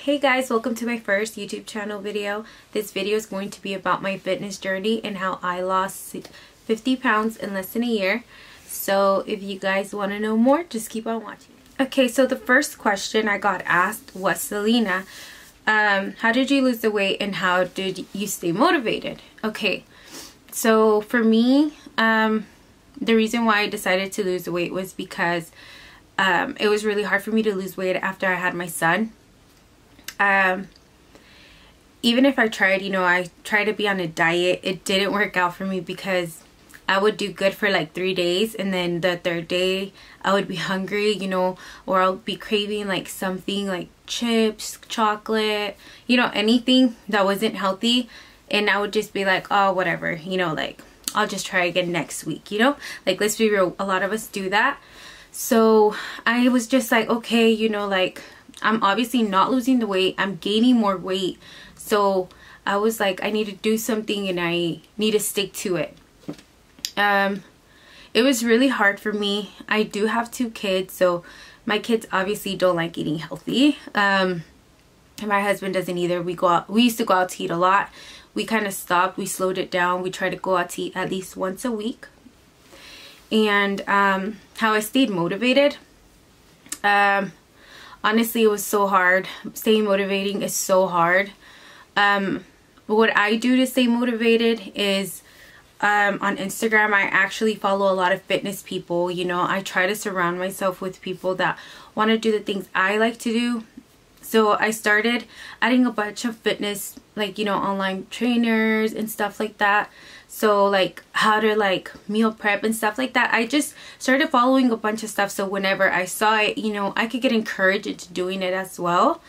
Hey guys, welcome to my first YouTube channel video. This video is going to be about my fitness journey and how I lost 50 pounds in less than a year. So if you guys want to know more, just keep on watching. Okay, so the first question I got asked was, Selena, how did you lose the weight and how did you stay motivated? Okay, so for me, the reason why I decided to lose the weight was because it was really hard for me to lose weight after I had my son. Even if I tried, I tried to be on a diet, it didn't work out for me because I would do good for like 3 days and then the third day I would be hungry, or I'll be craving like something like chips, chocolate, anything that wasn't healthy, and I would just be like, oh, whatever, like I'll just try again next week, like, let's be real, a lot of us do that. So I was just like, okay, like, I'm obviously not losing the weight, I'm gaining more weight. So I was like, I need to do something and I need to stick to it. It was really hard for me. I do have 2 kids, so my kids obviously don't like eating healthy. And my husband doesn't either. We used to go out to eat a lot. We kind of stopped, we slowed it down. We try to go out to eat at least once a week. And how I stayed motivated, honestly, it was so hard. Staying motivating is so hard. What I do to stay motivated is on Instagram, I actually follow a lot of fitness people. I try to surround myself with people that want to do the things I like to do. So I started adding a bunch of fitness, like, online trainers and stuff like that. So like how to like meal prep and stuff like that. I just started following a bunch of stuff, so whenever I saw it, I could get encouraged into doing it as well.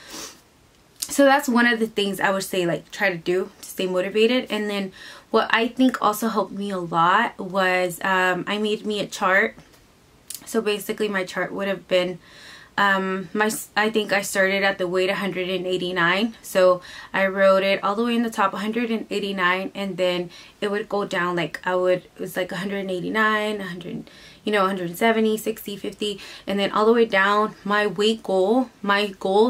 So that's one of the things I would say, like, try to do to stay motivated. And then what I think also helped me a lot was I made me a chart. So basically my chart would have been I think I started at the weight 189, so I wrote it all the way in the top 189, and then it would go down, like it was like 189, 170, 60, 50, and then all the way down. My goal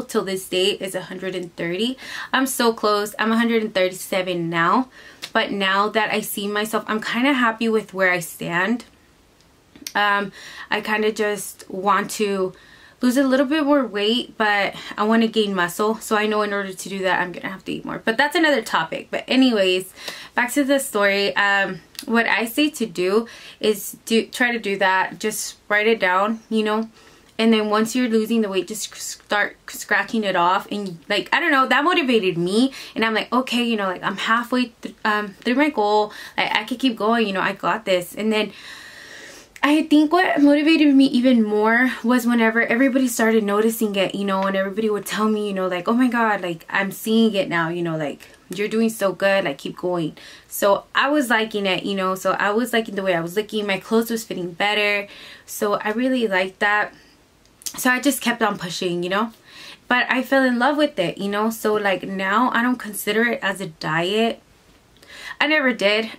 till this date is 130. I'm so close. I'm 137 now, but now that I see myself, I'm kind of happy with where I stand. I kind of just want to lose a little bit more weight, but I want to gain muscle. So I know in order to do that, I'm gonna have to eat more, but that's another topic. But anyways, back to the story. What I say to do is try to do that. Just write it down, and then once you're losing the weight, just start scratching it off. And like, I don't know, that motivated me. And I'm like, okay, like, I'm halfway through my goal. I could keep going, I got this. And then I think what motivated me even more was whenever everybody started noticing it, and everybody would tell me, like, oh my God, like, I'm seeing it now, like, you're doing so good, like, keep going. So I was liking it, so I was liking the way I was looking. My clothes was fitting better, so I really liked that. So I just kept on pushing, but I fell in love with it, so like now I don't consider it as a diet. I never did.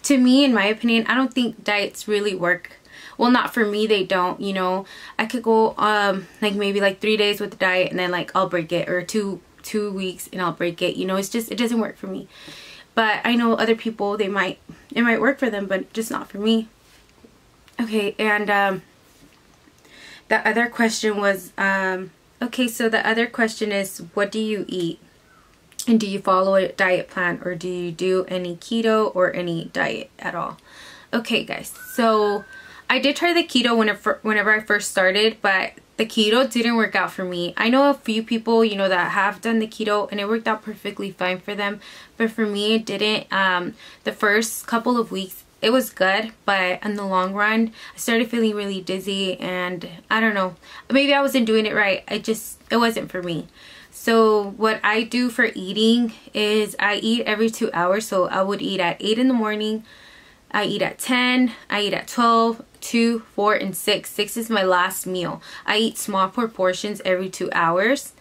To me, in my opinion, I don't think diets really work. Well, not for me, they don't, I could go like maybe like 3 days with the diet and then like I'll break it, or two weeks and I'll break it. It's just, it doesn't work for me. But I know other people, it might work for them, but just not for me. Okay, and the other question was, okay, so the other question is, what do you eat? And do you follow a diet plan, or do you do any keto or any diet at all? Okay, guys, so I did try the keto whenever I first started, but the keto didn't work out for me. I know a few people, that have done the keto and it worked out perfectly fine for them, but for me it didn't. The first couple of weeks it was good, but in the long run I started feeling really dizzy, and I don't know, maybe I wasn't doing it right. It wasn't for me. So what I do for eating is I eat every 2 hours. So I would eat at 8 in the morning, I eat at 10, I eat at 12, 2, 4, and 6. 6 is my last meal. I eat small portions every 2 hours.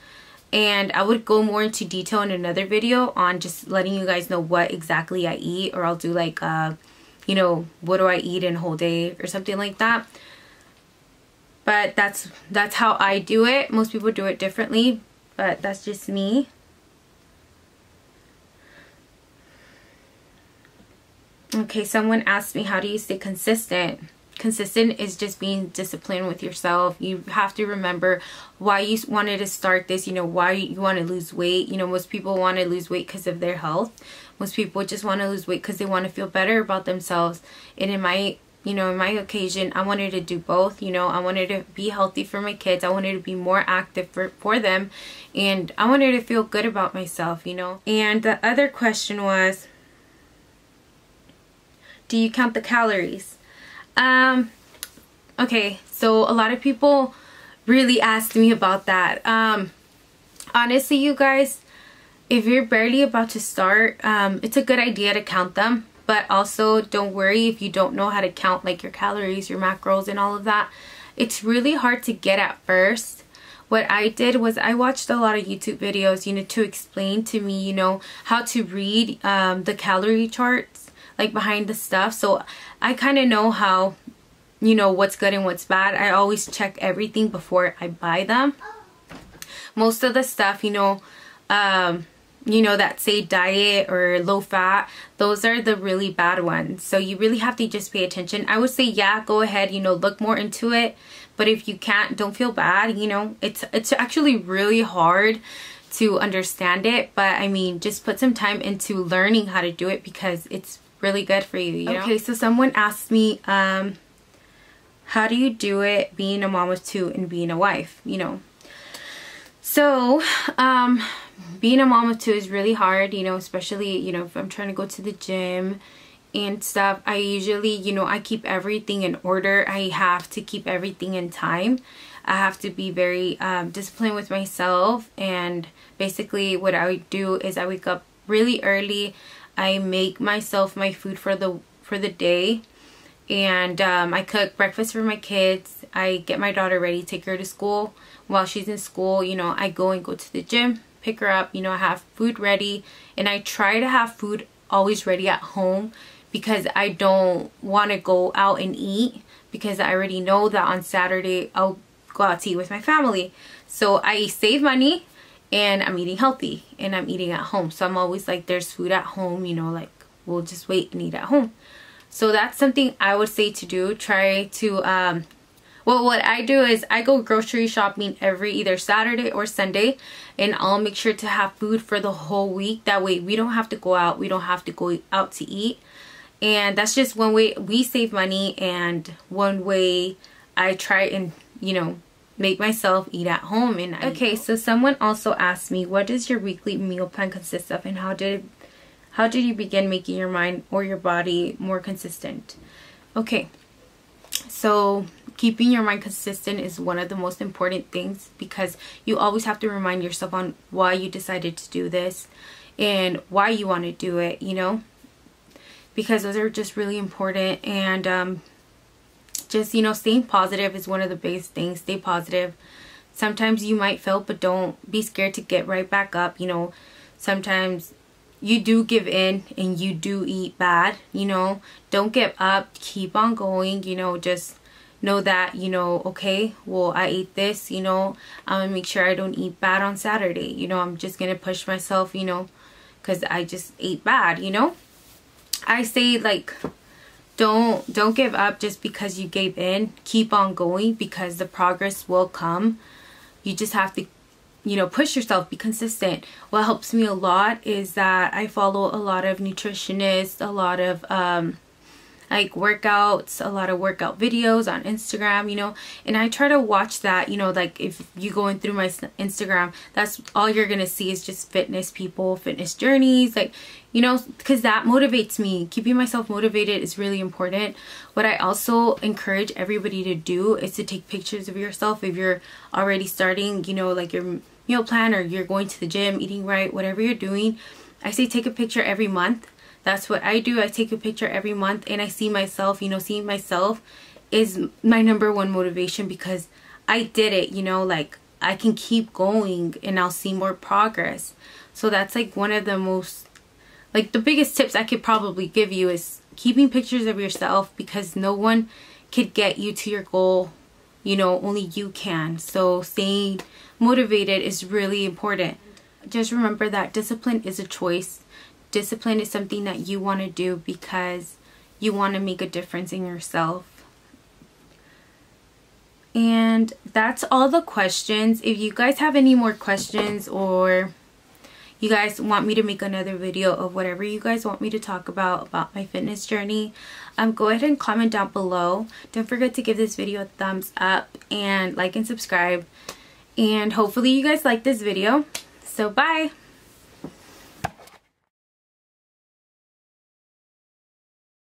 And I would go more into detail in another video on just letting you guys know what exactly I eat, or I'll do like, what do I eat in a whole day or something like that. But that's how I do it. Most people do it differently. but that's just me. Okay, someone asked me, how do you stay consistent? Consistent is just being disciplined with yourself. You have to remember why you wanted to start this, you know, why you want to lose weight. You know, most people want to lose weight because of their health. Most people just want to lose weight because they want to feel better about themselves. And in my, you know, in my occasion, I wanted to do both. You know, I wanted to be healthy for my kids. I wanted to be more active for them. And I wanted to feel good about myself, you know. And the other question was, do you count the calories? Okay, so a lot of people really asked me about that. Honestly, you guys, if you're barely about to start, it's a good idea to count them, but also don't worry if you don't know how to count like your calories, your macros, and all of that. It's really hard to get at first. What I did was I watched a lot of YouTube videos, you know, to explain to me, you know, how to read the calorie charts, like behind the stuff. So I kind of know how, you know, what's good and what's bad. I always check everything before I buy them. Most of the stuff, you know, that say diet or low fat, those are the really bad ones. So you really have to just pay attention. I would say, yeah, go ahead, you know, look more into it. But if you can't, don't feel bad. You know, it's actually really hard to understand it. But I mean, just put some time into learning how to do it because it's really good for you, you know? Okay, so someone asked me, how do you do it being a mom of two and being a wife, you know? So, being a mom of two is really hard, you know, especially, you know, if I'm trying to go to the gym and stuff. I usually, you know, I keep everything in order. I have to keep everything in time. I have to be very disciplined with myself. And basically what I would do is I wake up really early. I make myself my food for the day, and I cook breakfast for my kids. I get my daughter ready, take her to school. While she's in school, you know, I go to the gym, pick her up, you know, I have food ready, and I try to have food always ready at home because I don't want to go out and eat, because I already know that on Saturday I'll go out to eat with my family. So I save money and I'm eating healthy and I'm eating at home. So I'm always like, there's food at home, you know, like we'll just wait and eat at home. So that's something I would say to do. Try to, well, what I do is I go grocery shopping every either Saturday or Sunday, and I'll make sure to have food for the whole week. That way we don't have to go out. We don't have to go out to eat. And that's just one way we save money, and one way I try and, you know, make myself eat at home. And okay, so someone also asked me, what does your weekly meal plan consist of, and how did you begin making your mind or your body more consistent? Okay, so keeping your mind consistent is one of the most important things, because you always have to remind yourself on why you decided to do this and why you want to do it, you know, because those are just really important. And just, you know, staying positive is one of the biggest things. Stay positive. Sometimes you might fail, but don't be scared to get right back up. You know, sometimes you do give in and you do eat bad, you know. Don't give up. Keep on going, you know. Just know that, you know, okay, well, I ate this, you know, I'm gonna make sure I don't eat bad on Saturday. You know, I'm just gonna push myself, you know, because I just ate bad, you know. I say, like, don't give up just because you gave in. Keep on going, because the progress will come. You just have to, you know, push yourself, be consistent. What helps me a lot is that I follow a lot of nutritionists, a lot of like workouts, a lot of workout videos on Instagram, you know, and I try to watch that. You know, like if you going through my Instagram, that's all you're gonna see is just fitness people, fitness journeys, like, you know, because that motivates me. Keeping myself motivated is really important. What I also encourage everybody to do is to take pictures of yourself if you're already starting, you know, like your meal plan, or you're going to the gym, eating right, whatever you're doing. I say take a picture every month. That's what I do. I take a picture every month and I see myself. You know, seeing myself is my #1 motivation, because I did it, you know, like I can keep going and I'll see more progress. So that's like one of the most, like the biggest tips I could probably give you is keeping pictures of yourself, because no one could get you to your goal, you know, only you can. So staying motivated is really important. Just remember that discipline is a choice. Discipline is something that you want to do because you want to make a difference in yourself. And that's all the questions. If you guys have any more questions, or you guys want me to make another video of whatever you guys want me to talk about my fitness journey, go ahead and comment down below. Don't forget to give this video a thumbs up and like and subscribe. And hopefully you guys like this video. So bye.